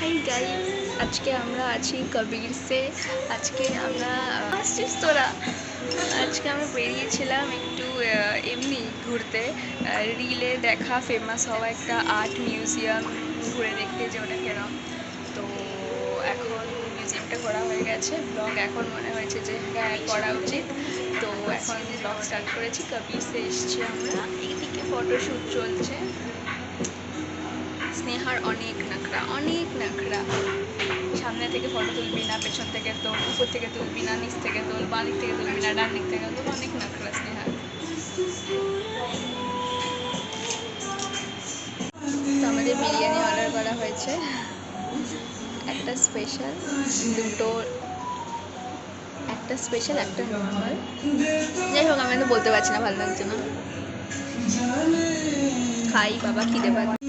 Hi guys, আজকে আমরা আছি কবিরসে। আজকে আমরা আসছিস তোরা। আজকে আমরা বেরিয়েছিলাম একটু এমনি ঘুরতে, রিলে দেখা ফেমাস হওয়া একটা আর্ট মিউজিয়াম ঘুরে দেখতে, যে ওটা কেরম। তো এখন মিউজিয়ামটা ঘোরা হয়ে গেছে, ব্লগ এখন মনে হয়েছে যে হ্যাঁ করা উচিত। তো এখন ব্লগ স্টার্ট করেছি। কবিরসে এসছি আমরা, এইদিকে ফটোশ্যুট চলছে। স্নেহার অনেক নাখরা। সামনে থেকে ফটো তুলবি না, পেছন থেকে তোল, উপর থেকে তুলবি না, নিচ থেকে তোল, বাঁ দিক থেকে তুলবি না, ডান দিক থেকে তোল, অনেক নাখরা স্নেহার। তো আমাদের বিরিয়ানি অর্ডার করা হয়েছে, একটা স্পেশাল, একটা স্পেশাল, একটা নর্মাল। যাই হোক, আমি তো বলতে পারছি না, ভালো লাগছে না। খাই বাবা, খিদে পাচ্ছে।